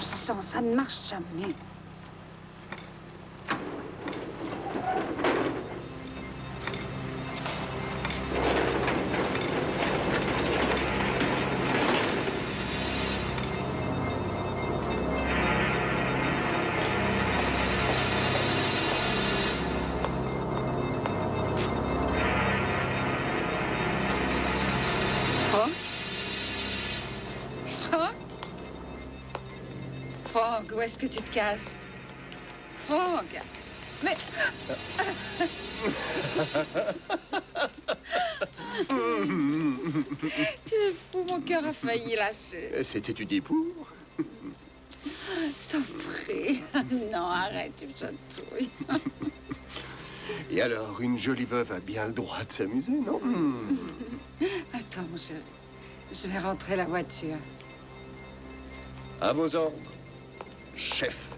sang, ça ne marche jamais. Franck, où est-ce que tu te caches? Franck! Mais... Tu es fou, mon cœur a failli lâcher. C'est étudié pour? Je t'en prie. Non, arrête, tu me chatouilles. Et alors, une jolie veuve a bien le droit de s'amuser, non? Attends, mon chéri. Je vais rentrer la voiture. À vos ordres, chef.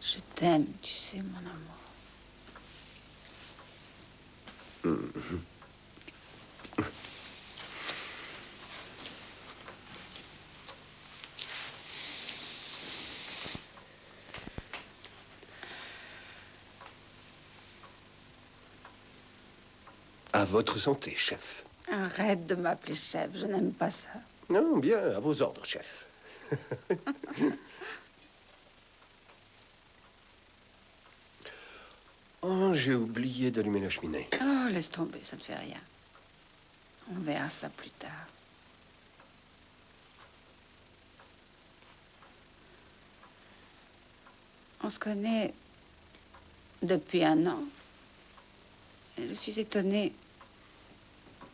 Je t'aime, tu sais, mon amour. À votre santé, chef. Arrête de m'appeler chef, je n'aime pas ça. Non, bien, à vos ordres, chef. Oh, j'ai oublié d'allumer la cheminée. Oh, laisse tomber, ça ne fait rien. On verra ça plus tard. On se connaît depuis 1 an. Et je suis étonnée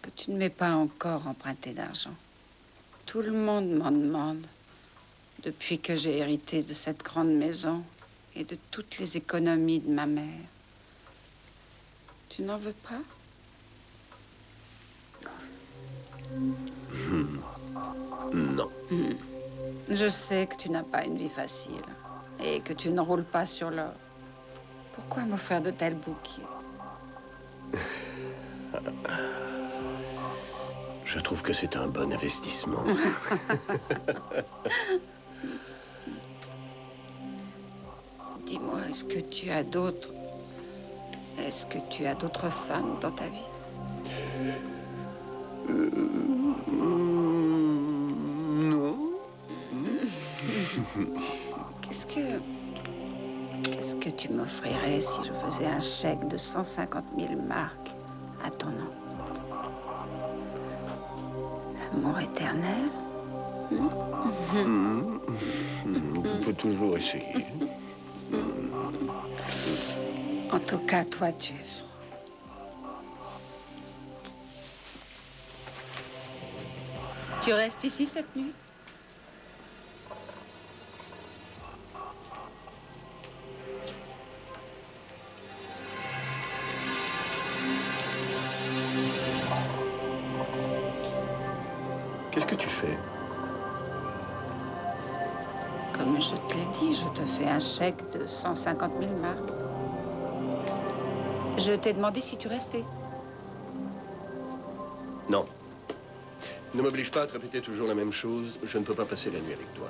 que tu ne m'aies pas encore emprunté d'argent. Tout le monde m'en demande depuis que j'ai hérité de cette grande maison et de toutes les économies de ma mère. Tu n'en veux pas? Non. Je sais que tu n'as pas une vie facile et que tu ne roules pas sur l'or. Pourquoi m'offrir de tels bouquets? Je trouve que c'est un bon investissement. Dis-moi, est-ce que tu as d'autres... Est-ce que tu as d'autres femmes dans ta vie? Non. Qu'est-ce que tu m'offrirais si je faisais un chèque de 150 000 marks à ton nom? L'amour éternel? On peut toujours essayer. En tout cas, toi, tu es franc. Tu restes ici cette nuit? Qu'est-ce que tu fais? Comme je te l'ai dit, je te fais un chèque de 150 000 marks. Je t'ai demandé si tu restais. Non. Ne m'oblige pas à te répéter toujours la même chose. Je ne peux pas passer la nuit avec toi.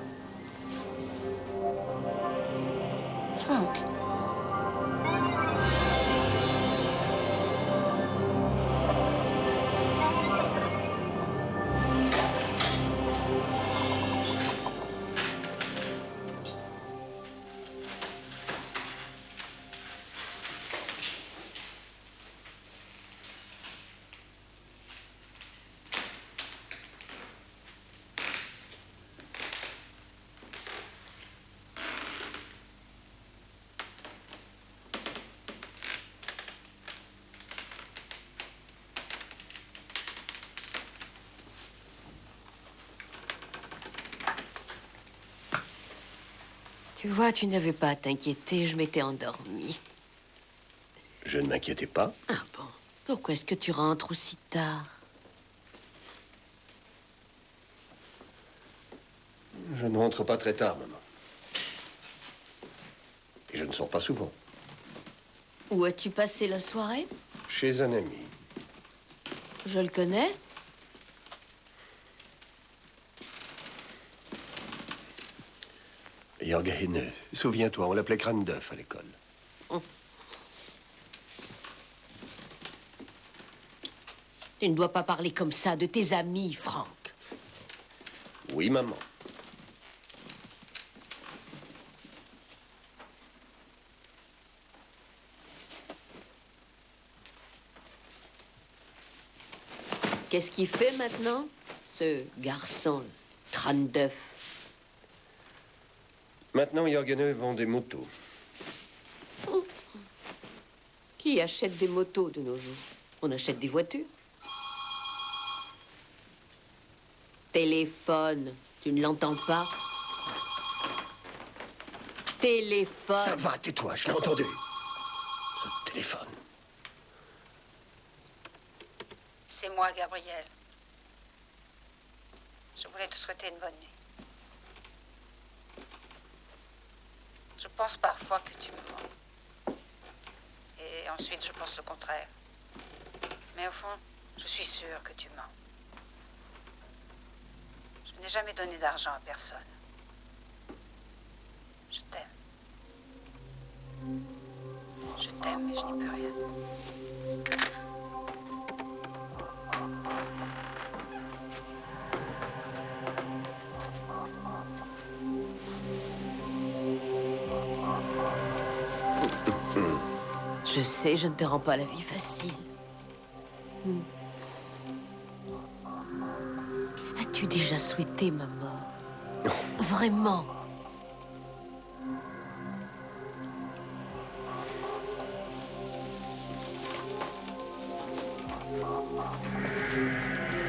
Franck. Tu vois, tu n'avais pas à t'inquiéter, je m'étais endormie. Je ne m'inquiétais pas. Ah bon? Pourquoi est-ce que tu rentres aussi tard? Je ne rentre pas très tard, maman. Et je ne sors pas souvent. Où as-tu passé la soirée? Chez un ami. Je le connais? Jörg Henne. Souviens-toi, on l'appelait Crâne d'œuf à l'école. Tu ne dois pas parler comme ça de tes amis, Franck. Oui, maman. Qu'est-ce qu'il fait maintenant, ce garçon, crâne d'œuf? Maintenant, Jörg Henne vend des motos. Qui achète des motos de nos jours? On achète des voitures. Téléphone, tu ne l'entends pas? Téléphone. Ça va, tais-toi, je l'ai entendu. Ce téléphone. C'est moi, Gabriel. Je voulais te souhaiter une bonne nuit. Je pense parfois que tu me mens. Et ensuite, je pense le contraire. Mais au fond, je suis sûre que tu mens. Je n'ai jamais donné d'argent à personne. Je t'aime. Je t'aime, mais je n'y peux rien. Je sais, je ne te rends pas la vie facile. As-tu déjà souhaité ma mort? Vraiment?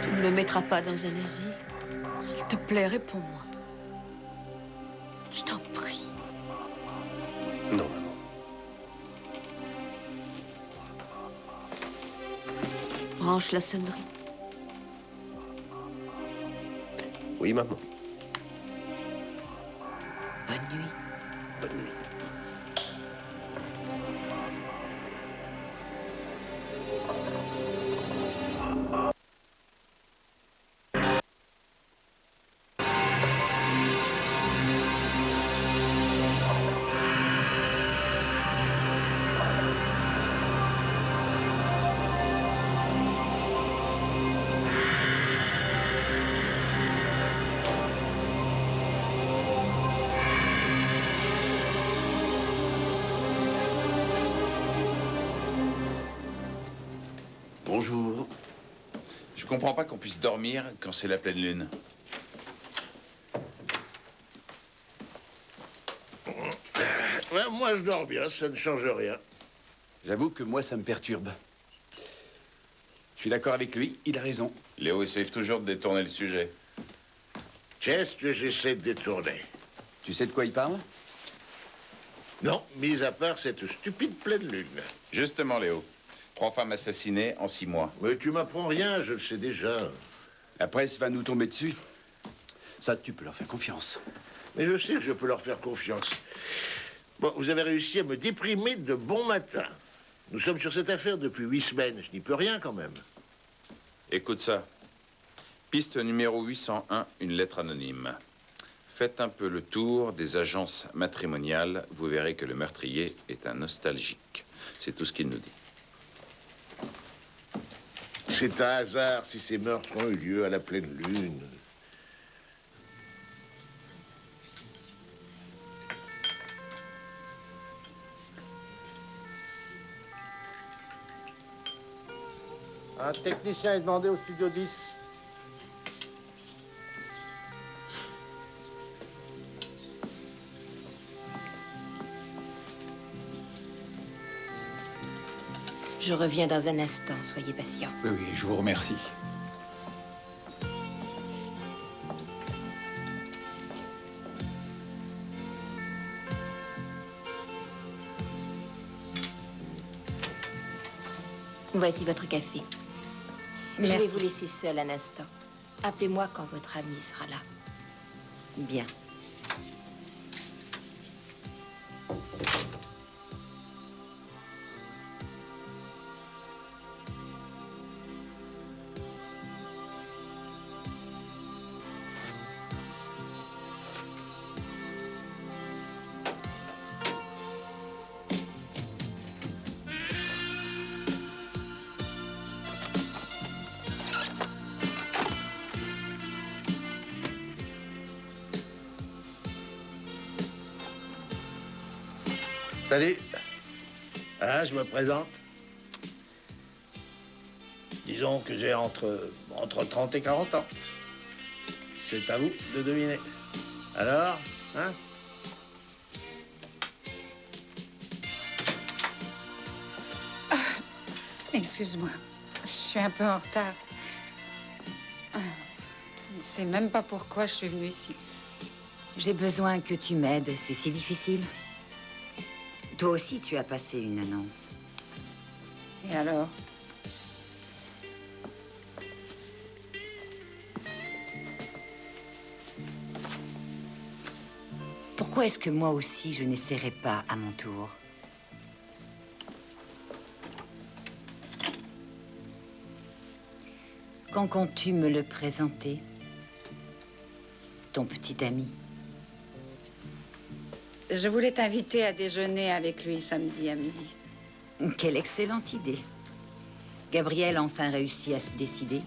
Tu ne me mettras pas dans un asile? S'il te plaît, réponds-moi. Je t'en prie. Non, maman. Branche la sonnerie. Oui, maman. Bonne nuit. Bonne nuit. Bonjour. Je comprends pas qu'on puisse dormir quand c'est la pleine lune. Ouais, moi, je dors bien, ça ne change rien. J'avoue que moi, ça me perturbe. Je suis d'accord avec lui, il a raison. Léo essaie toujours de détourner le sujet. Qu'est-ce que j'essaie de détourner? Tu sais de quoi il parle? Non, mis à part cette stupide pleine lune. Justement, Léo. 3 femmes assassinées en 6 mois. Mais tu m'apprends rien, je le sais déjà. La presse va nous tomber dessus. Ça, tu peux leur faire confiance. Mais je sais que je peux leur faire confiance. Bon, vous avez réussi à me déprimer de bon matin. Nous sommes sur cette affaire depuis 8 semaines. Je n'y peux rien quand même. Écoute ça. Piste numéro 801, une lettre anonyme. Faites un peu le tour des agences matrimoniales. Vous verrez que le meurtrier est un nostalgique. C'est tout ce qu'il nous dit. C'est un hasard si ces meurtres ont eu lieu à la pleine lune. Un technicien est demandé au studio 10. Je reviens dans un instant, soyez patient. Oui, oui, je vous remercie. Voici votre café. Je Merci. vais vous laisser seul un instant. Appelez-moi quand votre ami sera là. Bien. Salut. Ah, je me présente. Disons que j'ai entre 30 et 40 ans. C'est à vous de deviner. Alors, hein? Excuse-moi, je suis un peu en retard. Je ne sais même pas pourquoi je suis venue ici. J'ai besoin que tu m'aides, c'est si difficile. Toi aussi, tu as passé une annonce. Et alors? Pourquoi est-ce que moi aussi, je n'essaierai pas à mon tour? Quand comptes-tu me le présenter? Ton petit ami. Je voulais t'inviter à déjeuner avec lui samedi à midi. Quelle excellente idée. Gabriel a enfin réussi à se décider.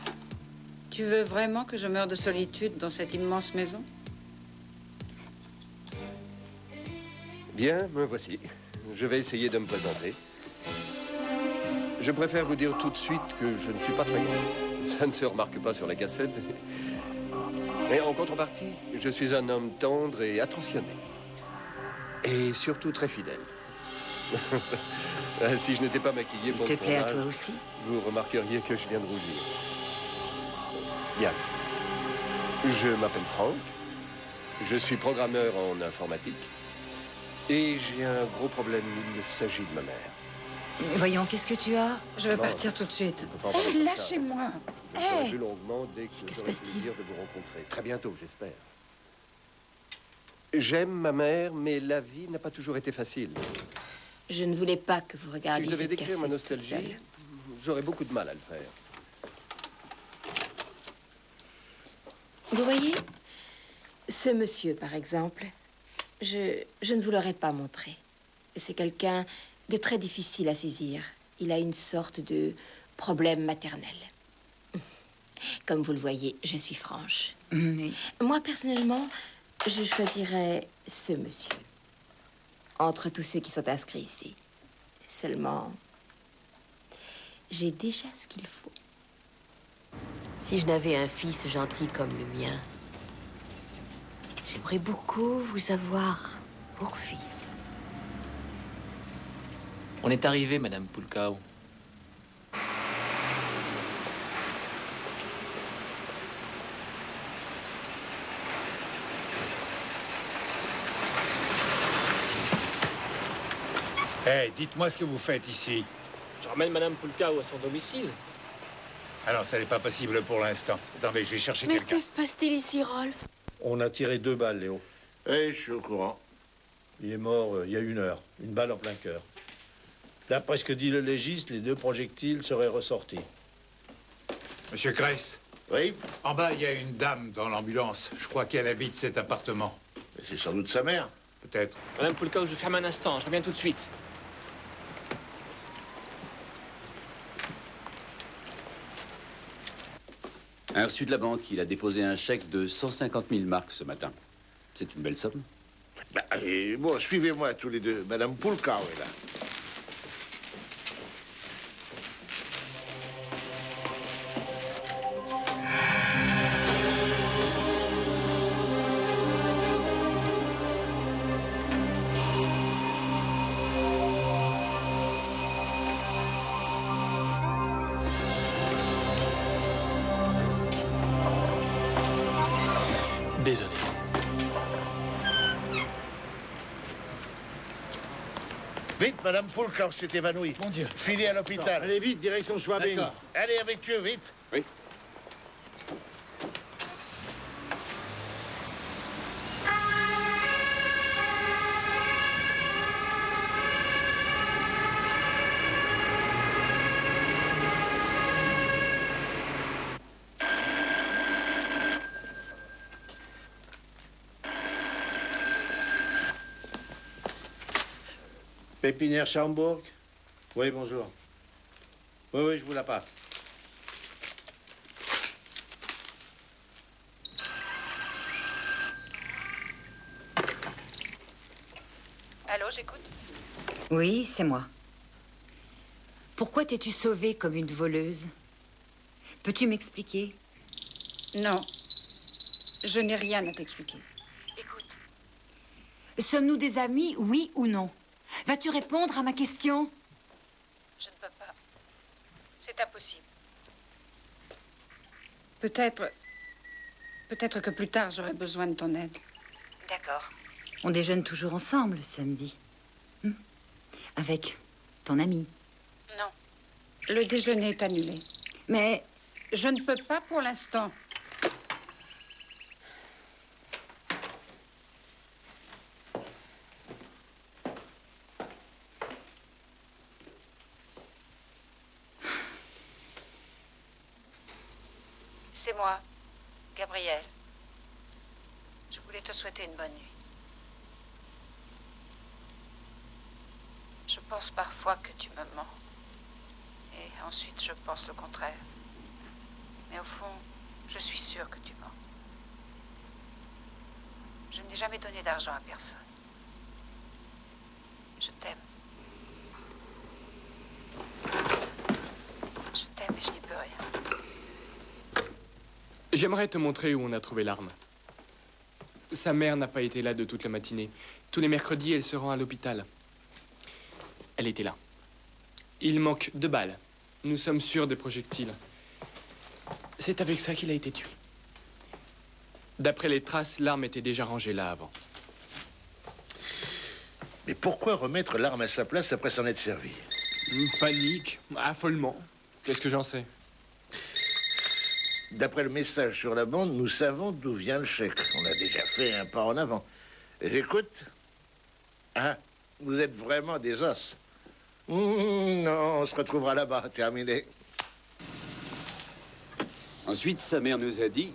Tu veux vraiment que je meure de solitude dans cette immense maison? Bien, me voici. Je vais essayer de me présenter. Je préfère vous dire tout de suite que je ne suis pas très grand. Ça ne se remarque pas sur la cassette. Mais en contrepartie, je suis un homme tendre et attentionné. Et surtout très fidèle. Si je n'étais pas maquillé pour Il le te plaît à tournage, toi aussi? vous remarqueriez que je viens de rougir. Bien. Je m'appelle Franck. Je suis programmeur en informatique. Et j'ai un gros problème. Il s'agit de ma mère. Voyons, qu'est-ce que tu as? Je vais Bon, partir tout de suite. on peut pas en parler comme ça. Lâchez-moi. Je vous aurai vu longuement dès que Que se j'aurai le passe-t-il? plaisir de vous rencontrer. Très bientôt, j'espère. J'aime ma mère, mais la vie n'a pas toujours été facile. Je ne voulais pas que vous Si regardiez je devais cette décrire cassette ma toute nostalgie, seule. j'aurais beaucoup de mal à le faire. Vous voyez, ce monsieur, par exemple, je ne vous l'aurais pas montré. C'est quelqu'un de très difficile à saisir. Il a une sorte de problème maternel. Comme vous le voyez, je suis franche. Mais Moi, personnellement, je choisirais ce monsieur. Entre tous ceux qui sont inscrits ici. Seulement, j'ai déjà ce qu'il faut. Si je n'avais un fils gentil comme le mien, j'aimerais beaucoup vous avoir pour fils. On est arrivé, Madame Pulkau. Hey, dites-moi ce que vous faites ici. Je ramène Madame Pulkau à son domicile. Alors, ça n'est pas possible pour l'instant. Attendez, je vais chercher Mais quelqu'un. que se passe-t-il ici, Rolf? On a tiré 2 balles, Léo. Eh, je suis au courant. Il est mort il y a 1 heure. Une balle en plein cœur. D'après ce que dit le légiste, les 2 projectiles seraient ressortis. Monsieur Gress, Oui, en bas, il y a une dame dans l'ambulance. Je crois qu'elle habite cet appartement. mais c'est sans doute sa mère. Peut-être. Madame Pulkau, je ferme un instant. Je reviens tout de suite. Un reçu de la banque, il a déposé un chèque de 150 000 marks ce matin. C'est une belle somme. Bah, et bon, suivez-moi tous les deux. Madame Pulkau est là. Désolé. Vite, Madame Poulka s'est évanouie. Mon Dieu. Filée à l'hôpital. Allez vite, direction Schwabing. D'accord. Allez avec eux, vite. Oui. Pépinière Schaumburg. Oui, bonjour. Oui, je vous la passe. Allô, j'écoute. Oui, c'est moi. Pourquoi t'es-tu sauvée comme une voleuse? Peux-tu m'expliquer? Non. Je n'ai rien à t'expliquer. Écoute. Sommes-nous des amis, oui ou non? Vas-tu répondre à ma question? Je ne peux pas. C'est impossible. Peut-être que plus tard, j'aurai besoin de ton aide. D'accord. On déjeune toujours ensemble, samedi. Avec ton ami. Non. Le déjeuner est annulé. Mais je ne peux pas pour l'instant. C'est moi, Gabrielle. Je voulais te souhaiter une bonne nuit. Je pense parfois que tu me mens. Et ensuite, je pense le contraire. Mais au fond, je suis sûre que tu mens. Je n'ai jamais donné d'argent à personne. Je t'aime. Je t'aime et je n'y peux rien. J'aimerais te montrer où on a trouvé l'arme. Sa mère n'a pas été là de toute la matinée. Tous les mercredis, elle se rend à l'hôpital. Elle était là. Il manque 2 balles. Nous sommes sûrs des projectiles. C'est avec ça qu'il a été tué. D'après les traces, l'arme était déjà rangée là avant. Mais pourquoi remettre l'arme à sa place après s'en être servi? Panique, affolement. Qu'est-ce que j'en sais? D'après le message sur la bande, nous savons d'où vient le chèque. On a déjà fait un pas en avant. J'écoute. Ah, vous êtes vraiment des os. Non, on se retrouvera là-bas. Terminé. Ensuite, sa mère nous a dit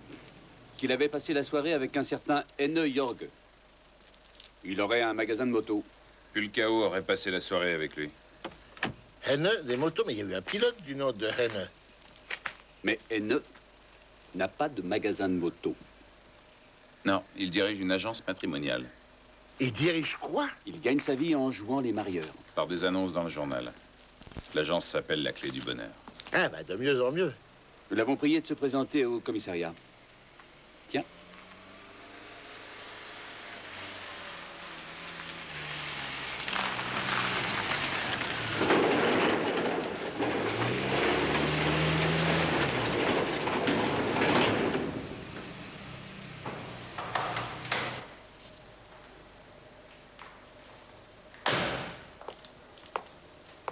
qu'il avait passé la soirée avec un certain Henne Jorg. Il aurait un magasin de motos. Pulkao aurait passé la soirée avec lui. Henne, des motos, mais il y a eu un pilote du nom de Henne. Mais Henne n'a pas de magasin de motos. Non, il dirige une agence matrimoniale. Il dirige quoi? Il gagne sa vie en jouant les marieurs. Par des annonces dans le journal. L'agence s'appelle La Clé du Bonheur. Ah, bah, de mieux en mieux. Nous l'avons prié de se présenter au commissariat. Tiens.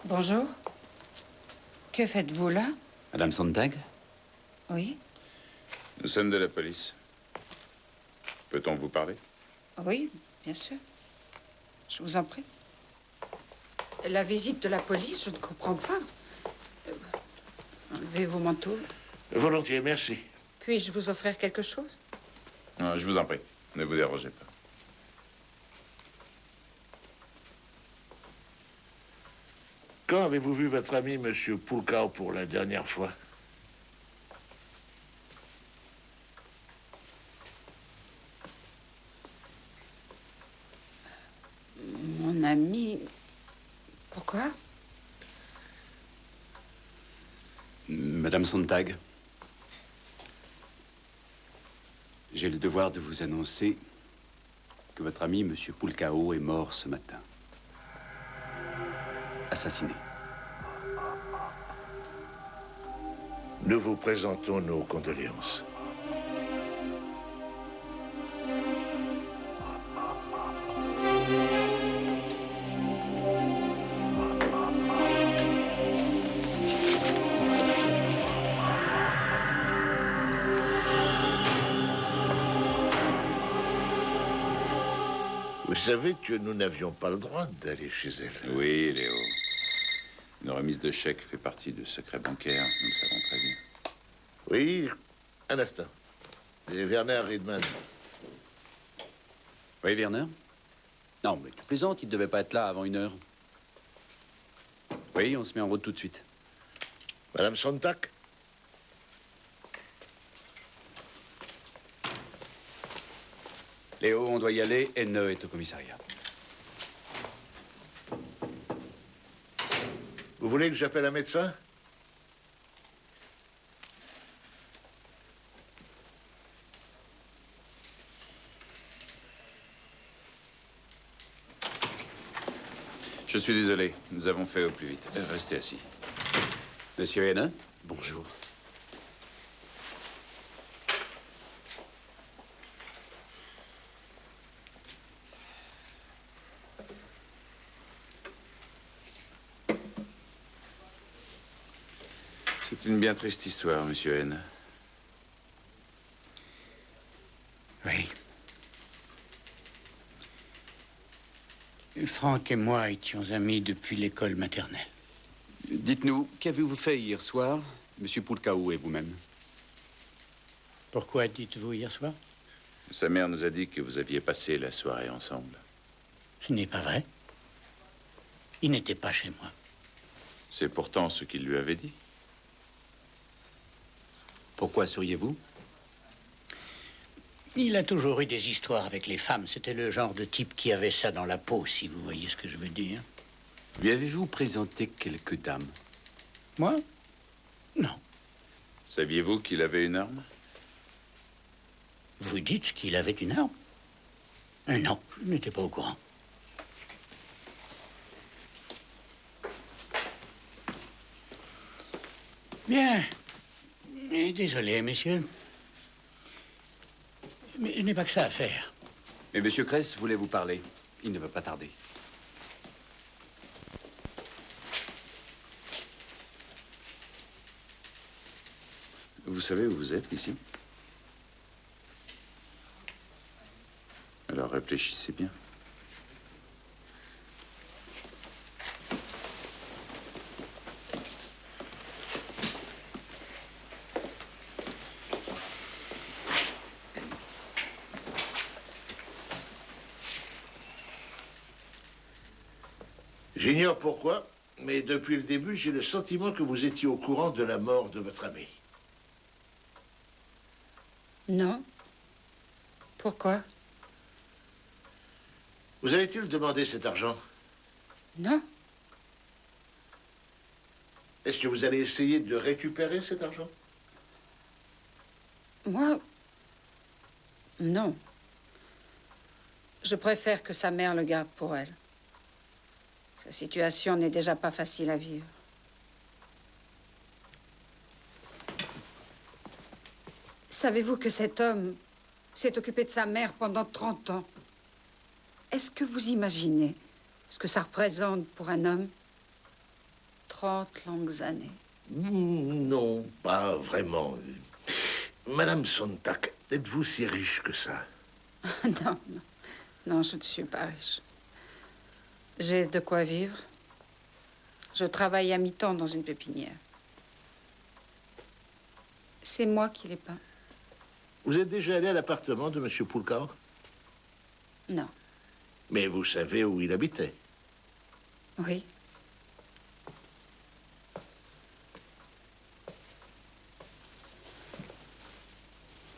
Bonjour. Que faites-vous là? Madame Sontag? Oui. Nous sommes de la police. Peut-on vous parler? Oui, bien sûr. Je vous en prie. La visite de la police, je ne comprends pas. Enlevez vos manteaux. Volontiers, merci. Puis-je vous offrir quelque chose? Non, je vous en prie. Ne vous dérangez pas. Quand avez-vous vu votre ami, Monsieur Poulka, pour la dernière fois? Mon ami... Pourquoi? Madame Sontag, j'ai le devoir de vous annoncer que votre ami, Monsieur Poulkao, est mort ce matin. Assassiné. Nous vous présentons nos condoléances. savez que nous n'avions pas le droit d'aller chez elle. Oui, Léo. Une remise de chèque fait partie du secret bancaire, nous le savons très bien. Oui, un instant. Et Werner Riedman. Oui, Werner? Non, mais tu plaisantes, il ne devait pas être là avant 1 heure. Oui, on se met en route tout de suite. Madame Sontag? Léo, on doit y aller. Enne est au commissariat. Vous voulez que j'appelle un médecin? Je suis désolé, nous avons fait au plus vite. Restez assis. Monsieur Enne, bonjour. C'est une bien triste histoire, monsieur N. Oui. Franck et moi étions amis depuis l'école maternelle. Dites-nous, qu'avez-vous fait hier soir, monsieur Poulkaou et vous-même? Pourquoi dites-vous hier soir? Sa mère nous a dit que vous aviez passé la soirée ensemble. Ce n'est pas vrai. Il n'était pas chez moi. C'est pourtant ce qu'il lui avait dit. Pourquoi seriez-vous? Il a toujours eu des histoires avec les femmes. C'était le genre de type qui avait ça dans la peau, si vous voyez ce que je veux dire. Lui avez-vous présenté quelques dames? Moi? Non. Saviez-vous qu'il avait une arme? Vous dites qu'il avait une arme? Non, je n'étais pas au courant. Bien. Désolé, messieurs. Mais je n'ai pas que ça à faire. Mais monsieur Kress voulait vous parler. Il ne va pas tarder. Vous savez où vous êtes, ici? Alors réfléchissez bien. J'ignore pourquoi, mais depuis le début, j'ai le sentiment que vous étiez au courant de la mort de votre ami. Non. Pourquoi? Vous avez-il demandé cet argent? Non. Est-ce que vous allez essayer de récupérer cet argent? Moi? Non. Je préfère que sa mère le garde pour elle. Sa situation n'est déjà pas facile à vivre. Savez-vous que cet homme s'est occupé de sa mère pendant 30 ans? Est-ce que vous imaginez ce que ça représente pour un homme? 30 longues années. Non, pas vraiment. Madame Sontag, êtes-vous si riche que ça? Non, non. Non, je ne suis pas riche. J'ai de quoi vivre. Je travaille à mi-temps dans une pépinière. C'est moi qui l'ai peint. Vous êtes déjà allé à l'appartement de Monsieur Poulkar? Non. Mais vous savez où il habitait? Oui.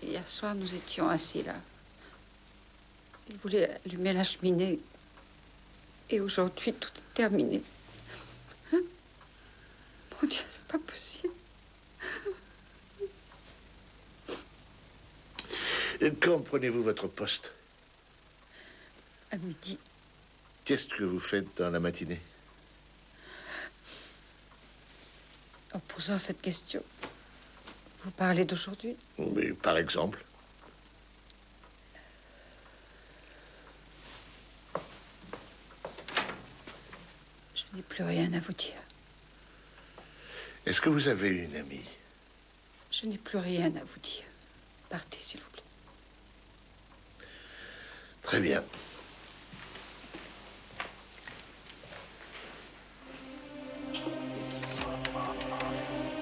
Hier soir, nous étions assis là. Il voulait allumer la cheminée. Et aujourd'hui, tout est terminé. Hein? Mon Dieu, c'est pas possible. Et quand prenez-vous votre poste? À midi. Qu'est-ce que vous faites dans la matinée? En posant cette question, vous parlez d'aujourd'hui? Oui, par exemple. Je n'ai plus rien à vous dire. Est-ce que vous avez une amie? Je n'ai plus rien à vous dire. Partez, s'il vous plaît. Très bien.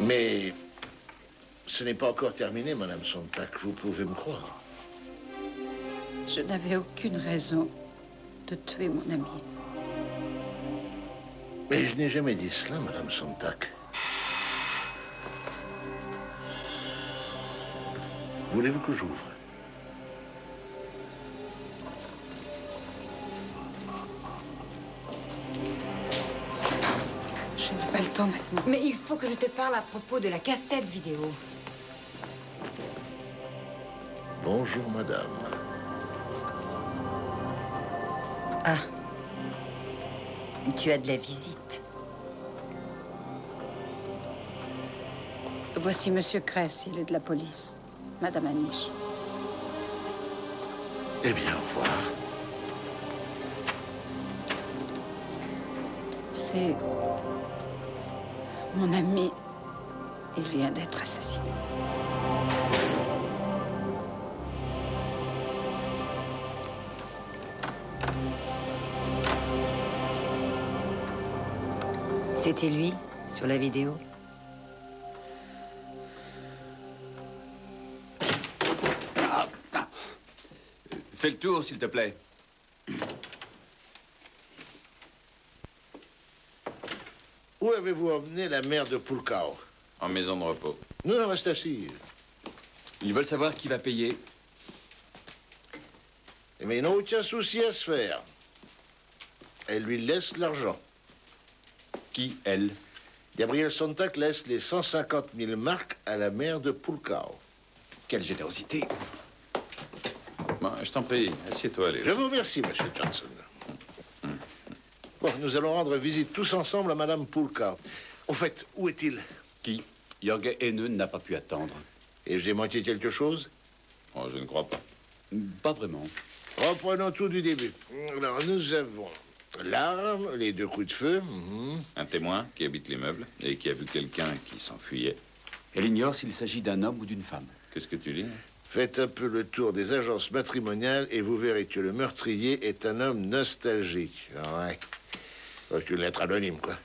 Mais ce n'est pas encore terminé, Madame Sontag, vous pouvez me croire. Je n'avais aucune raison de tuer mon ami. Mais je n'ai jamais dit cela, Madame Sontag. Voulez-vous que j'ouvre? Je n'ai pas le temps maintenant. Mais il faut que je te parle à propos de la cassette vidéo. Bonjour, madame. Ah. Tu as de la visite. Voici Monsieur Kress, il est de la police. Madame Anish. Eh bien, au revoir. C'est mon ami. Il vient d'être assassiné. C'était lui, sur la vidéo? Fais le tour, s'il te plaît. Où avez-vous emmené la mère de Pulkau? En maison de repos. Non, reste assis. Ils veulent savoir qui va payer. Mais ils n'ont aucun souci à se faire. Elle lui laisse l'argent. Qui, elle? Gabriel Sontag laisse les 150 000 marks à la mère de Pulkau. Quelle générosité. Bon, je t'en prie, assieds-toi, Léo. Je vous remercie, Monsieur Johnson. Bon, nous allons rendre visite tous ensemble à Madame Pulkau. Au fait, où est-il? Qui? Jorge Haineux n'a pas pu attendre. Et j'ai manqué quelque chose? Oh, je ne crois pas. Pas vraiment. Reprenons tout du début. Alors, nous avons l'arme, les 2 coups de feu. Un témoin qui habite l'immeuble et qui a vu quelqu'un qui s'enfuyait. Elle ignore s'il s'agit d'un homme ou d'une femme. Qu'est-ce que tu dis? Faites un peu le tour des agences matrimoniales et vous verrez que le meurtrier est un homme nostalgique. Ouais. C'est une lettre anonyme, quoi.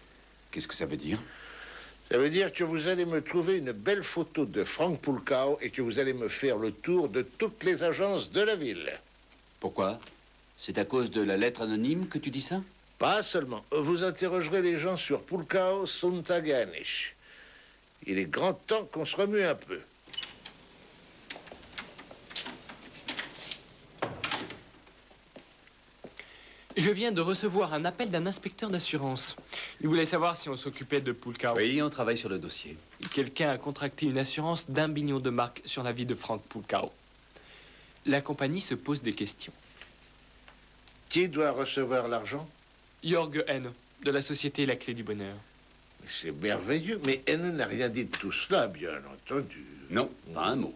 Qu'est-ce que ça veut dire? Ça veut dire que vous allez me trouver une belle photo de Frank Pulkau et que vous allez me faire le tour de toutes les agences de la ville. Pourquoi? C'est à cause de la lettre anonyme que tu dis ça? Pas seulement. Vous interrogerez les gens sur Pulkau, Sontag et Anish. Il est grand temps qu'on se remue un peu. Je viens de recevoir un appel d'un inspecteur d'assurance. Il voulait savoir si on s'occupait de Pulkau. Oui, on travaille sur le dossier. Quelqu'un a contracté une assurance d'1 million de marks sur la vie de Frank Pulkau. La compagnie se pose des questions. Qui doit recevoir l'argent? Jorge Haineux, de la société La Clé du Bonheur. C'est merveilleux, mais elle n'a rien dit de tout cela, bien entendu. Non, pas un mot.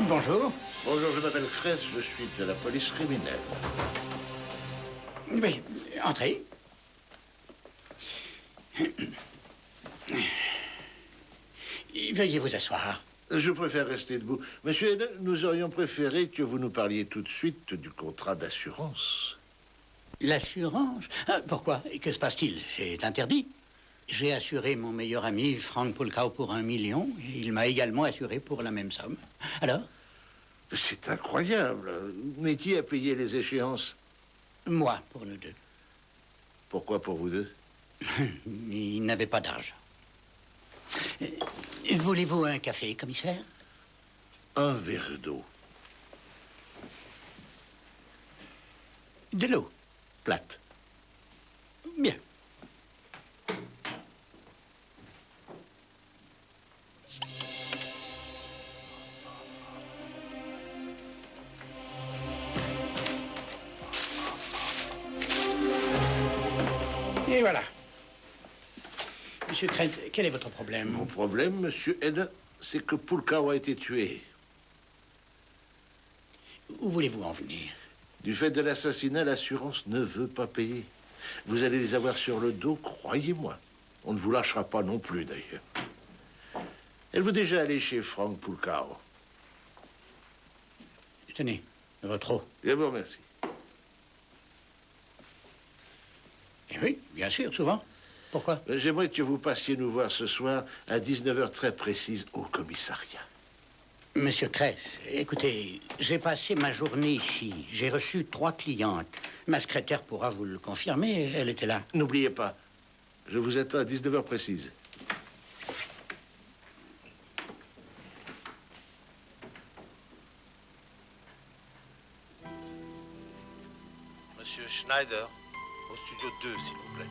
Bonjour. Bonjour, je m'appelle Kress, je suis de la police criminelle. Oui, entrez. Veuillez vous asseoir. Je préfère rester debout. Monsieur Haineux, nous aurions préféré que vous nous parliez tout de suite du contrat d'assurance. L'assurance? Pourquoi? Que se passe-t-il? C'est interdit. J'ai assuré mon meilleur ami, Frank Pulkau, pour 1 million. Et il m'a également assuré pour la même somme. Alors? C'est incroyable. Mais qui a payé les échéances? Moi, pour nous deux. Pourquoi pour vous deux? Il n'avait pas d'argent. Voulez-vous un café, commissaire? Un verre d'eau. De l'eau. Plate. Bien. Et voilà. Monsieur Krentz, quel est votre problème? Mon problème, monsieur N, c'est que Pulkau a été tué. Où voulez-vous en venir? Du fait de l'assassinat, l'assurance ne veut pas payer. Vous allez les avoir sur le dos, croyez-moi. On ne vous lâchera pas non plus, d'ailleurs. Êtes-vous déjà allé chez Frank Pulkau? Tenez, votre eau. Je vous remercie. Eh oui, bien sûr, souvent. Pourquoi? J'aimerais que vous passiez nous voir ce soir à 19h très précise au commissariat. Monsieur Kress, écoutez, j'ai passé ma journée ici. J'ai reçu 3 clientes. Ma secrétaire pourra vous le confirmer, elle était là. N'oubliez pas, je vous attends à 19h précise. Monsieur Schneider, au studio 2, s'il vous plaît.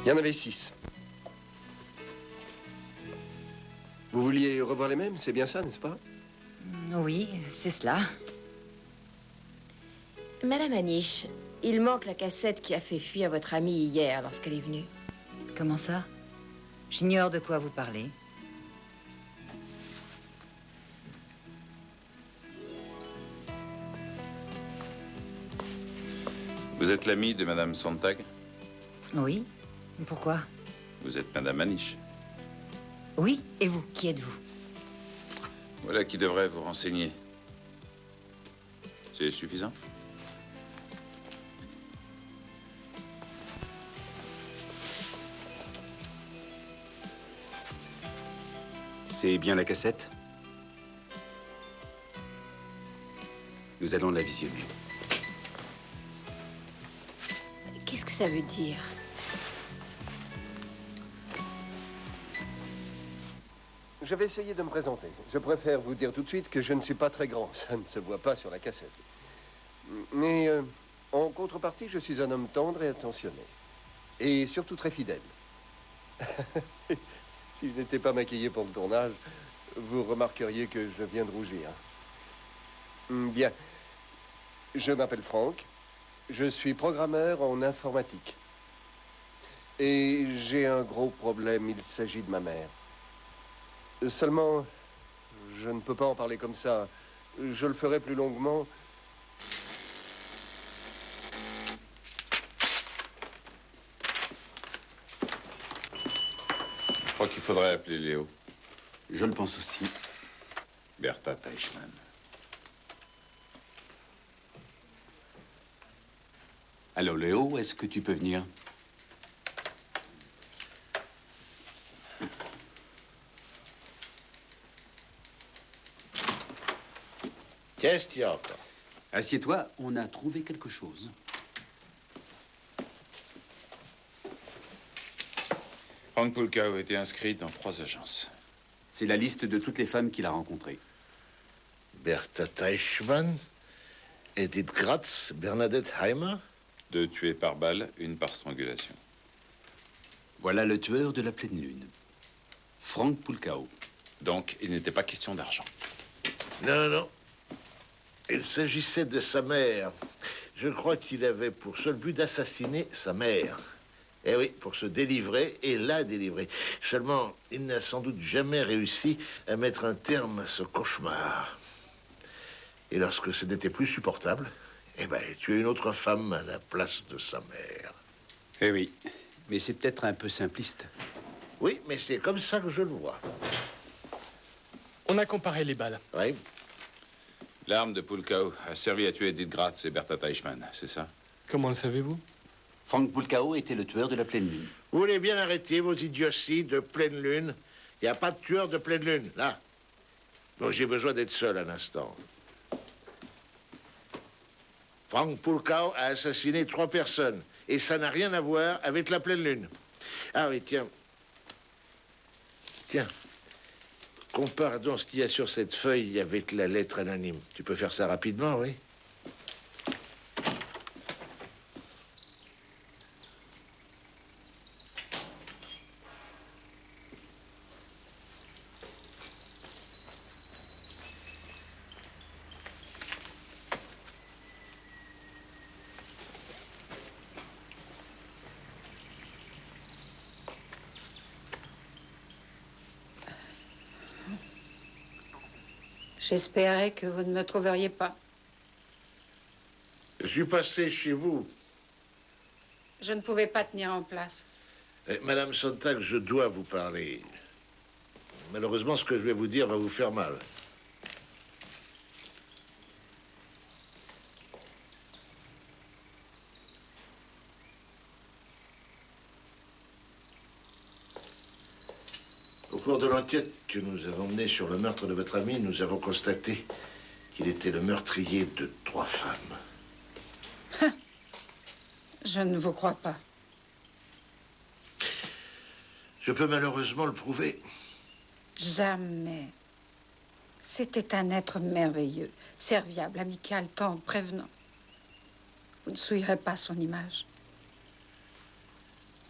Il y en avait 6. Vous vouliez revoir les mêmes, c'est bien ça, n'est-ce pas? Oui, c'est cela. Madame Aniche, il manque la cassette qui a fait fuir votre amie hier lorsqu'elle est venue. Comment ça? J'ignore de quoi vous parlez. Vous êtes l'ami de Madame Sontag? Oui. Pourquoi? Vous êtes Madame Aniche. Oui, et vous? Qui êtes-vous? Voilà qui devrait vous renseigner. C'est suffisant? C'est bien la cassette? Nous allons la visionner. Qu'est-ce que ça veut dire? Je vais essayer de me présenter. Je préfère vous dire tout de suite que je ne suis pas très grand. Ça ne se voit pas sur la cassette. Mais en contrepartie, je suis un homme tendre et attentionné. Et surtout très fidèle. Si je n'étais pas maquillé pour le tournage, vous remarqueriez que je viens de rougir. Bien. Je m'appelle Frank. Je suis programmeur en informatique. Et j'ai un gros problème. Il s'agit de ma mère. Seulement, je ne peux pas en parler comme ça. Je le ferai plus longuement. Je crois qu'il faudrait appeler Léo. Je le pense aussi. Bertha Teichmann. Allô, Léo, est-ce que tu peux venir? Qu'est-ce qu'il y a encore? Assieds-toi, on a trouvé quelque chose. Frank Pulkau a été inscrit dans 3 agences. C'est la liste de toutes les femmes qu'il a rencontrées. Bertha Teichmann, Edith Gratz, Bernadette Heimer. 2 tués par balle, 1 par strangulation. Voilà le tueur de la pleine lune. Frank Pulkau. Donc, il n'était pas question d'argent. Non, non. Il s'agissait de sa mère. Je crois qu'il avait pour seul but d'assassiner sa mère. Eh oui, pour se délivrer et la délivrer. Seulement, il n'a sans doute jamais réussi à mettre un terme à ce cauchemar. Et lorsque ce n'était plus supportable, eh ben, il tuait une autre femme à la place de sa mère. Eh oui, mais c'est peut-être un peu simpliste. Oui, mais c'est comme ça que je le vois. On a comparé les balles. Oui. L'arme de Pulkau a servi à tuer Edith Gratz et Bertha Teichmann, c'est ça? Comment le savez-vous? Frank Pulkau était le tueur de la pleine lune. Vous voulez bien arrêter vos idioties de pleine lune? Il n'y a pas de tueur de pleine lune, là. Bon, j'ai besoin d'être seul un instant. Frank Pulkau a assassiné 3 personnes. Et ça n'a rien à voir avec la pleine lune. Ah oui, tiens. Tiens. Compare donc ce qu'il y a sur cette feuille avec la lettre anonyme. Tu peux faire ça rapidement, oui? J'espérais que vous ne me trouveriez pas. Je suis passé chez vous. Je ne pouvais pas tenir en place. Madame Sontag, je dois vous parler. Malheureusement, ce que je vais vous dire va vous faire mal. Au cours de l'enquête que nous avons menée sur le meurtre de votre ami, nous avons constaté qu'il était le meurtrier de 3 femmes. Je ne vous crois pas. Je peux malheureusement le prouver. Jamais. C'était un être merveilleux, serviable, amical, tendre, prévenant. Vous ne souillerez pas son image.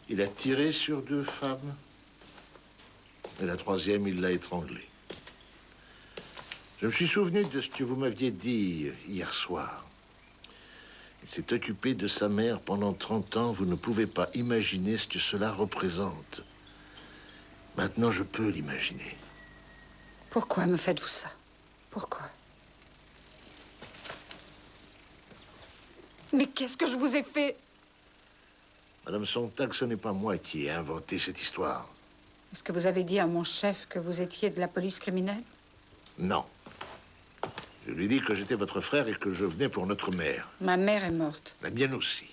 Il a tiré sur 2 femmes. Et la 3e, il l'a étranglée. Je me suis souvenu de ce que vous m'aviez dit hier soir. Il s'est occupé de sa mère pendant 30 ans. Vous ne pouvez pas imaginer ce que cela représente. Maintenant, je peux l'imaginer. Pourquoi me faites-vous ça? Pourquoi? Mais qu'est-ce que je vous ai fait? Madame Sontag, ce n'est pas moi qui ai inventé cette histoire. Est-ce que vous avez dit à mon chef que vous étiez de la police criminelle? Non. Je lui ai dit que j'étais votre frère et que je venais pour notre mère. Ma mère est morte. La mienne aussi.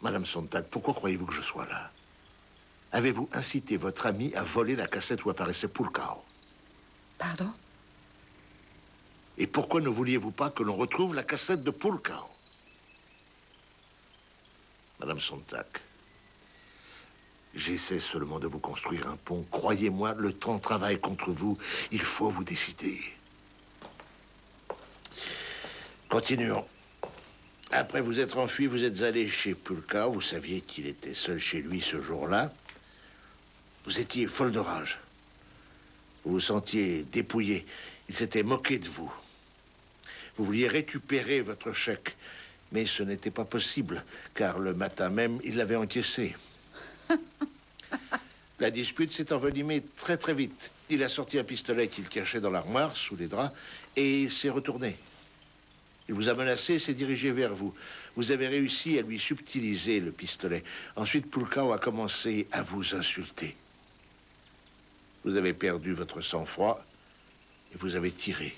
Madame Sontag, pourquoi croyez-vous que je sois là? Avez-vous incité votre ami à voler la cassette où apparaissait Pulkau? Pardon? Et pourquoi ne vouliez-vous pas que l'on retrouve la cassette de Pulkau? Madame Sontag, j'essaie seulement de vous construire un pont. Croyez-moi, le temps travaille contre vous. Il faut vous décider. Continuons. Après vous être enfui, vous êtes allé chez Pulkau. Vous saviez qu'il était seul chez lui ce jour-là. Vous étiez folle de rage. Vous vous sentiez dépouillé. Il s'était moqué de vous. Vous vouliez récupérer votre chèque. Mais ce n'était pas possible, car le matin même, il l'avait encaissé. La dispute s'est envenimée très très vite. Il a sorti un pistolet qu'il cachait dans l'armoire, sous les draps, et s'est retourné. Il vous a menacé et s'est dirigé vers vous. Vous avez réussi à lui subtiliser le pistolet. Ensuite, Pulkau a commencé à vous insulter. Vous avez perdu votre sang-froid et vous avez tiré.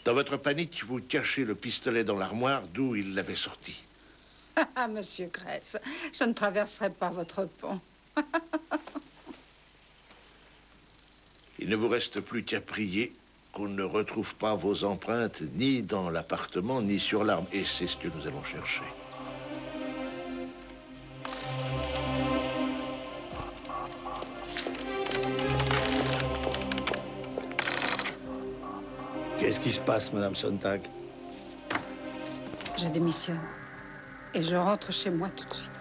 Dans votre panique, vous cachez le pistolet dans l'armoire d'où il l'avait sorti. Ah, monsieur Grèce, je ne traverserai pas votre pont. Il ne vous reste plus qu'à prier qu'on ne retrouve pas vos empreintes ni dans l'appartement, ni sur l'arme. Et c'est ce que nous allons chercher. Qu'est-ce qui se passe, Madame Sontag? Je démissionne. Et je rentre chez moi tout de suite.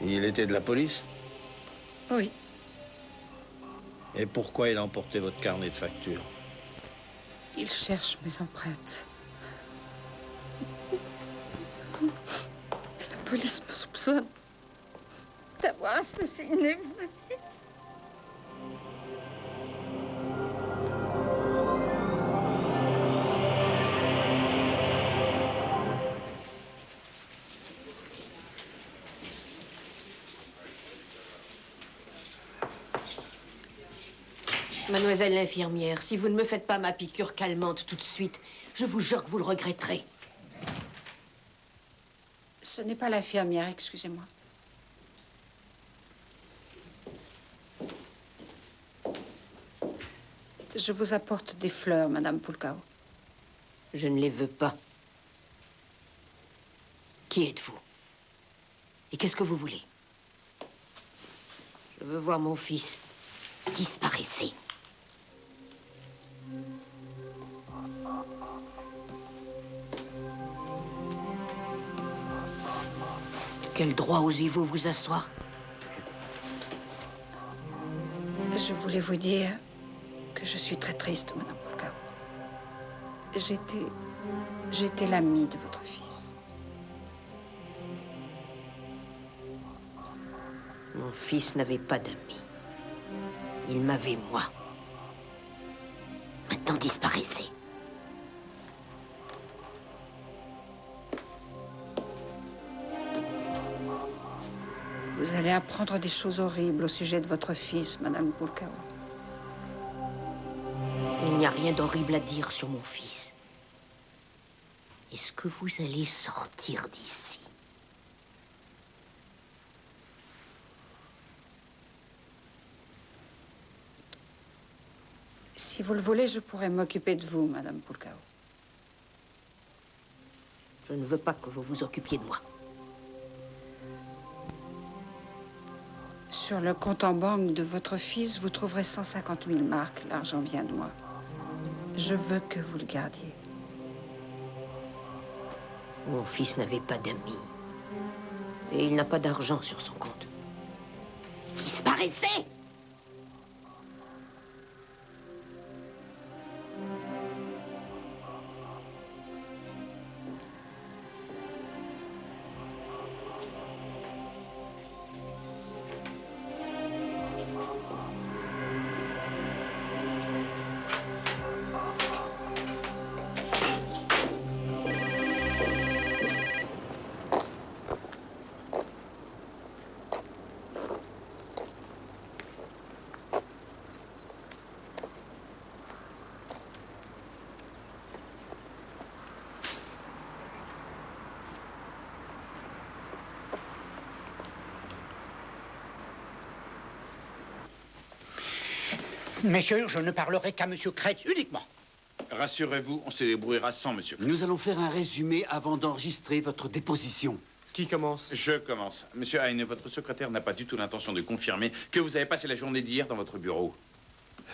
Il était de la police? Oui. Et pourquoi il a emporté votre carnet de factures? Il cherche mes empreintes. La police me soupçonne d'avoir assassiné mon ami. Mademoiselle l'infirmière, si vous ne me faites pas ma piqûre calmante tout de suite, je vous jure que vous le regretterez. Ce n'est pas l'infirmière, excusez-moi. Je vous apporte des fleurs, Madame Pulkau. Je ne les veux pas. Qui êtes-vous? Et qu'est-ce que vous voulez? Je veux voir mon fils. Disparaissez. Quel droit osez-vous vous asseoir? Je voulais vous dire que je suis très triste, Madame Pulkau. J'étais l'amie de votre fils. Mon fils n'avait pas d'amis. Il m'avait, moi. Maintenant, disparaissez. Vous allez apprendre des choses horribles au sujet de votre fils, Madame Pulkao. Il n'y a rien d'horrible à dire sur mon fils. Est-ce que vous allez sortir d'ici? Si vous le voulez, je pourrais m'occuper de vous, Madame Pulkao. Je ne veux pas que vous vous occupiez de moi. Sur le compte en banque de votre fils, vous trouverez 150 000 marks. L'argent vient de moi. Je veux que vous le gardiez. Mon fils n'avait pas d'amis. Et il n'a pas d'argent sur son compte. Disparaissez! Messieurs, je ne parlerai qu'à Monsieur Kretz uniquement. Rassurez-vous, on se débrouillera sans Monsieur Kretz. Nous allons faire un résumé avant d'enregistrer votre déposition. Qui commence? Je commence. Monsieur Heine, votre secrétaire n'a pas du tout l'intention de confirmer que vous avez passé la journée d'hier dans votre bureau.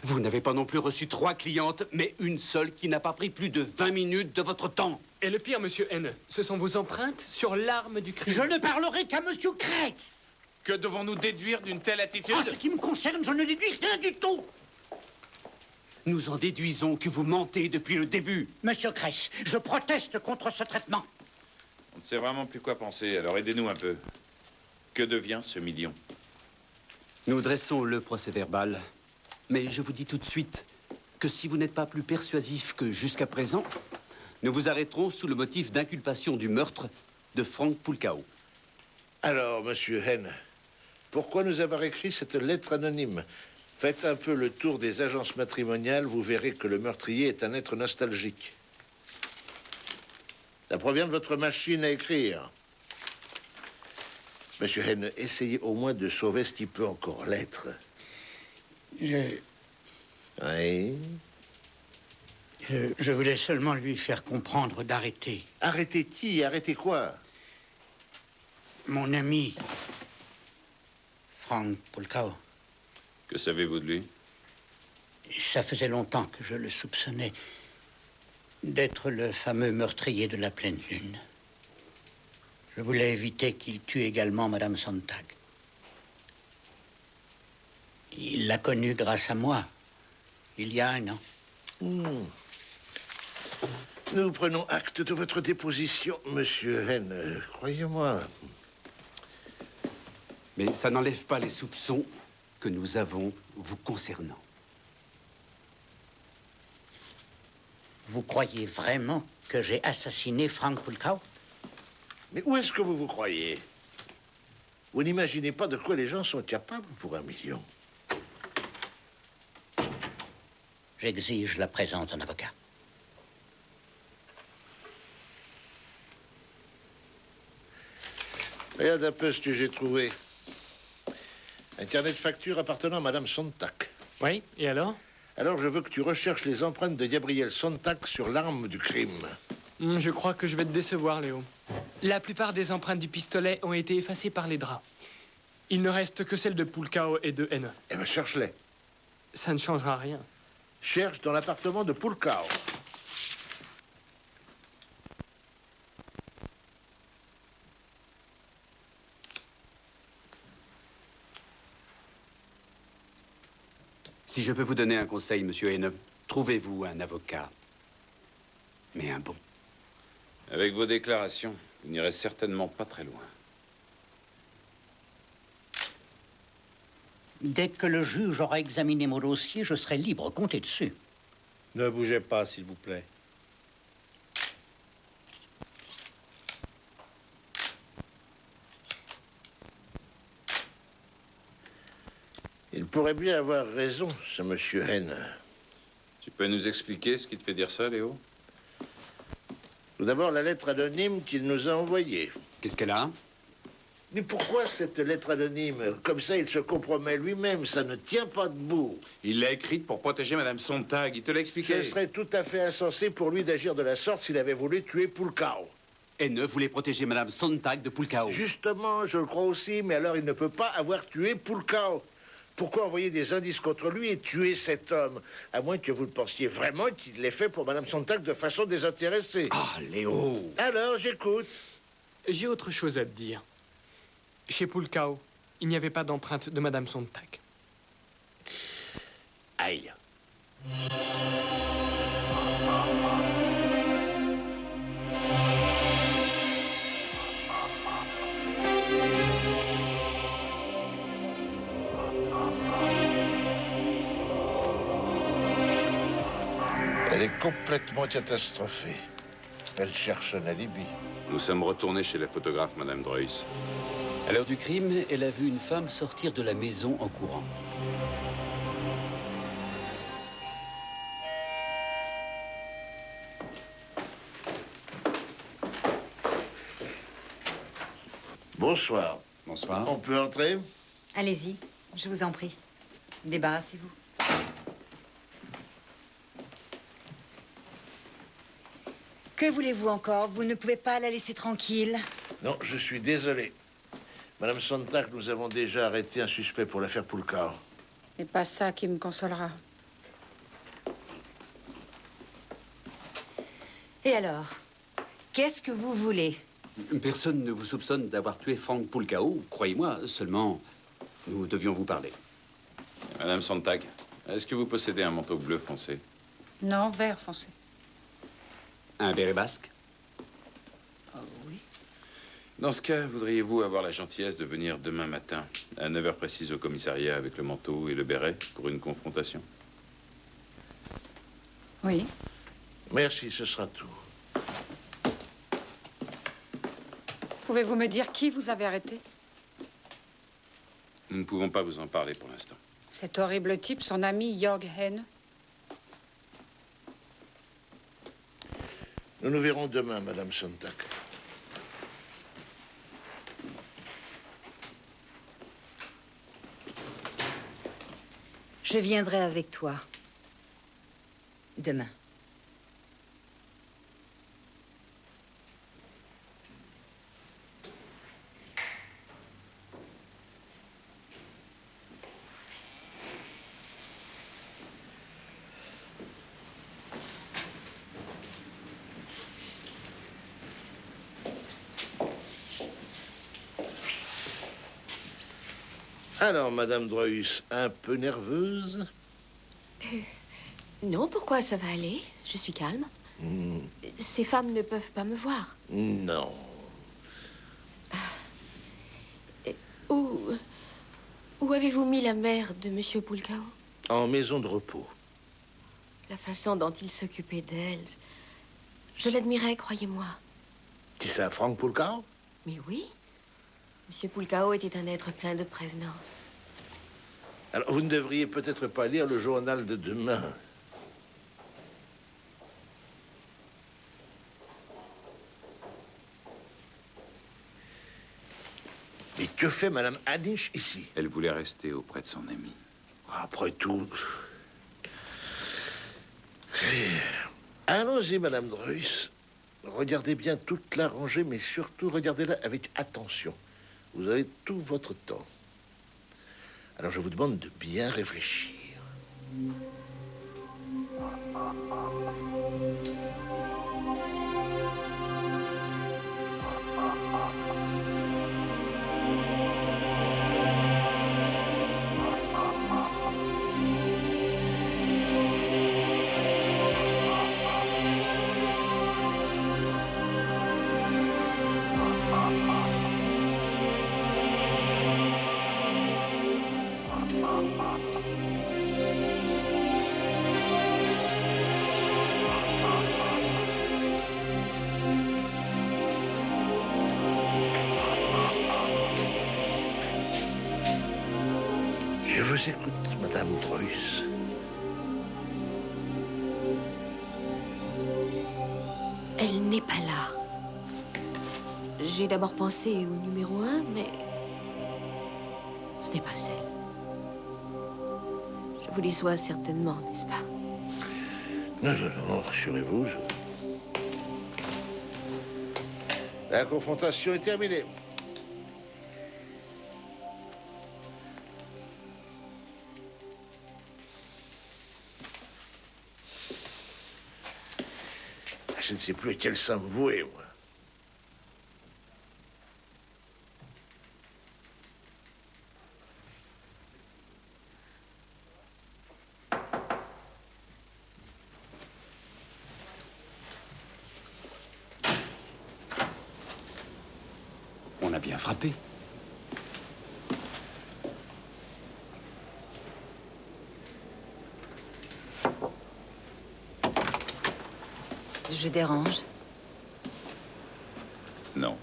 Vous n'avez pas non plus reçu 3 clientes, mais une seule qui n'a pas pris plus de 20 minutes de votre temps. Et le pire, Monsieur N, ce sont vos empreintes sur l'arme du crime. Je ne parlerai qu'à Monsieur Kretz. Que devons-nous déduire d'une telle attitude? En ce qui me concerne, je ne déduis rien du tout. Nous en déduisons que vous mentez depuis le début. Monsieur Kretz, je proteste contre ce traitement. On ne sait vraiment plus quoi penser, alors aidez-nous un peu. Que devient ce million? Nous dressons le procès-verbal. Mais je vous dis tout de suite que si vous n'êtes pas plus persuasif que jusqu'à présent, nous vous arrêterons sous le motif d'inculpation du meurtre de Frank Pulkao. Alors, Monsieur Heine, pourquoi nous avoir écrit cette lettre anonyme? Faites un peu le tour des agences matrimoniales, vous verrez que le meurtrier est un être nostalgique. Ça provient de votre machine à écrire. Monsieur Heine, essayez au moins de sauver ce qui peut encore l'être. Oui. Je voulais seulement lui faire comprendre d'arrêter. Arrêter qui? Arrêter quoi? Mon ami, Frank Pulkao. Que savez-vous de lui? Ça faisait longtemps que je le soupçonnais d'être le fameux meurtrier de la pleine lune. Je voulais éviter qu'il tue également Madame Sontag. Il l'a connue grâce à moi, il y a 1 an. Nous prenons acte de votre déposition, Monsieur Heine, croyez-moi. Mais ça n'enlève pas les soupçons que nous avons vous concernant. Vous croyez vraiment que j'ai assassiné Frank Pulkao? Mais où est-ce que vous vous croyez? Vous n'imaginez pas de quoi les gens sont capables pour 1 million. J'exige la présence d'un avocat. Regarde un peu ce que j'ai trouvé. Un carnet de factures appartenant à Madame Sontag. Oui, et alors? Alors, je veux que tu recherches les empreintes de Gabriel Sontag sur l'arme du crime. Je crois que je vais te décevoir, Léo. La plupart des empreintes du pistolet ont été effacées par les draps. Il ne reste que celles de Pulkao et de N. Eh bien, cherche-les. Ça ne changera rien. Cherche dans l'appartement de Pulkao. Si je peux vous donner un conseil, Monsieur Heine, trouvez-vous un avocat, mais un bon. Avec vos déclarations, vous n'irez certainement pas très loin. Dès que le juge aura examiné mon dossier, je serai libre, comptez dessus. Ne bougez pas, s'il vous plaît. Il pourrait bien avoir raison, ce monsieur Henn. Tu peux nous expliquer ce qui te fait dire ça, Léo? Tout d'abord, la lettre anonyme qu'il nous a envoyée. Qu'est-ce qu'elle a? Mais pourquoi cette lettre anonyme? Comme ça, il se compromet lui-même. Ça ne tient pas debout. Il l'a écrite pour protéger Madame Sontag. Il te l'a expliqué. Ce serait tout à fait insensé pour lui d'agir de la sorte s'il avait voulu tuer Pulkao. N voulait protéger Madame Sontag de Pulkao. Justement, je le crois aussi, mais alors il ne peut pas avoir tué Pulkao. Pourquoi envoyer des indices contre lui et tuer cet homme? À moins que vous le pensiez vraiment qu'il l'ait fait pour Madame Sontag de façon désintéressée. Ah, Léo! Alors, j'écoute. J'ai autre chose à te dire. Chez Pulkao, il n'y avait pas d'empreinte de Madame Sontag. Aïe. Elle est complètement catastrophée. Elle cherche un alibi. Nous sommes retournés chez la photographe, Madame Dreuss. À l'heure du crime, elle a vu une femme sortir de la maison en courant. Bonsoir. Bonsoir. On peut entrer? Allez-y, je vous en prie. Débarrassez-vous. Que voulez-vous encore? Vous ne pouvez pas la laisser tranquille. Non, je suis désolé. Madame Sontag, nous avons déjà arrêté un suspect pour l'affaire Pulkao. C'est pas ça qui me consolera. Et alors? Qu'est-ce que vous voulez? Personne ne vous soupçonne d'avoir tué Frank Pulkao, croyez-moi, seulement nous devions vous parler. Madame Sontag, est-ce que vous possédez un manteau bleu foncé? Non, vert foncé. Un béret basque? Oh, oui. Dans ce cas, voudriez-vous avoir la gentillesse de venir demain matin, à 9h précise au commissariat avec le manteau et le béret pour une confrontation? Oui. Merci, ce sera tout. Pouvez-vous me dire qui vous avez arrêté? Nous ne pouvons pas vous en parler pour l'instant. Cet horrible type, son ami Jörg Henn. Nous nous verrons demain, Madame Sontag. Je viendrai avec toi. Demain. Alors, Madame Dreuss, un peu nerveuse? Non, pourquoi? Ça va aller. Je suis calme. Ces femmes ne peuvent pas me voir. Non. Où avez-vous mis la mère de Monsieur Pulkao? En maison de repos. La façon dont il s'occupait d'elle, je l'admirais, croyez-moi. C'est ça, Frank Pulkao? Mais oui. Monsieur Pulkao était un être plein de prévenance. Alors, vous ne devriez peut-être pas lire le journal de demain. Mais que fait Madame Haddich ici? Elle voulait rester auprès de son ami. Après tout... Allons-y, Madame Dreuss. Regardez bien toute la rangée, mais surtout regardez-la avec attention. Vous avez tout votre temps. Alors je vous demande de bien réfléchir. vous écoute, Madame Droyce. Elle n'est pas là. J'ai d'abord pensé au numéro 1, mais ce n'est pas elle. Je vous déçois certainement, n'est-ce pas? Non, non, non, rassurez-vous. La confrontation est terminée. Je ne sais plus à quel sang me vouer, moi. On a bien frappé. Je dérange? Non.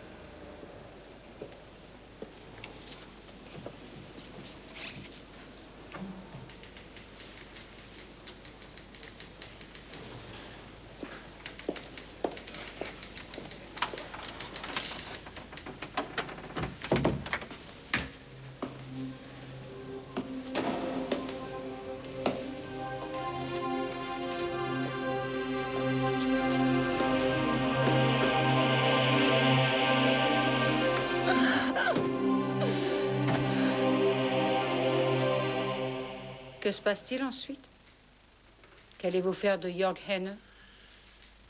Que se passe-t-il ensuite? Qu'allez-vous faire de Jörg Henne?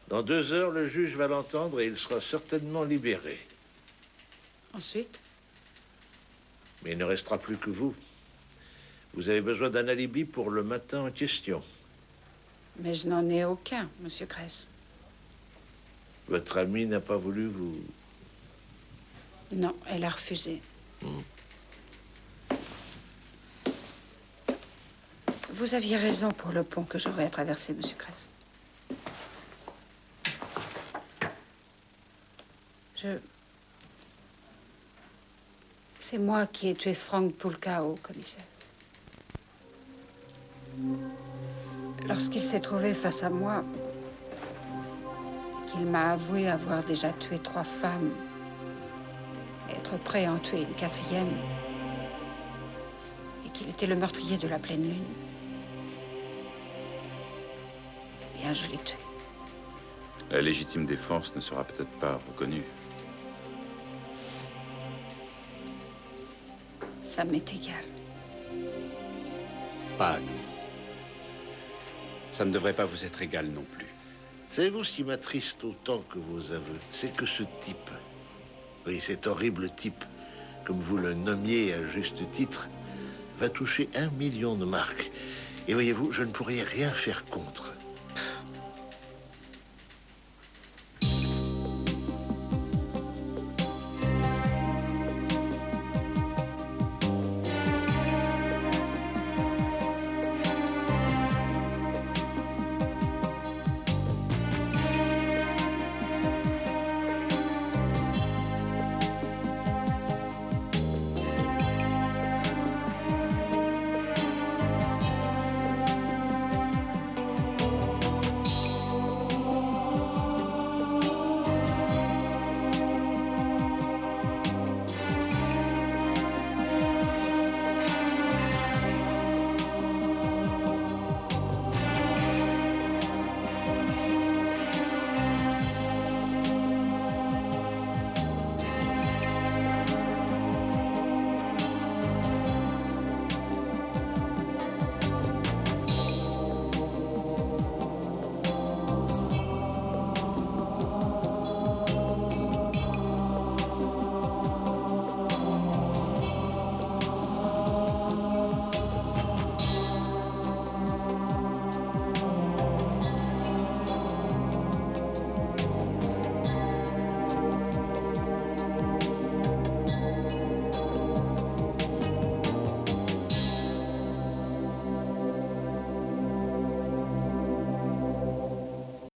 Dans 2 heures, le juge va l'entendre et il sera certainement libéré. Ensuite? Mais il ne restera plus que vous. Vous avez besoin d'un alibi pour le matin en question. Mais je n'en ai aucun, Monsieur Kress. Votre amie n'a pas voulu vous... Non, elle a refusé. Vous aviez raison pour le pont que j'aurais à traverser, Monsieur Kress. C'est moi qui ai tué Frank Pulkao, commissaire. Lorsqu'il s'est trouvé face à moi, qu'il m'a avoué avoir déjà tué 3 femmes, et être prêt à en tuer une 4e, et qu'il était le meurtrier de la pleine lune, eh bien, je l'ai tué. La légitime défense ne sera peut-être pas reconnue. Ça m'est égal. Pas à nous. Ça ne devrait pas vous être égal non plus. Savez-vous ce qui m'attriste autant que vos aveux? C'est que ce type, oui, cet horrible type, comme vous le nommiez à juste titre, va toucher 1 million de marks. Et voyez-vous, je ne pourrais rien faire contre.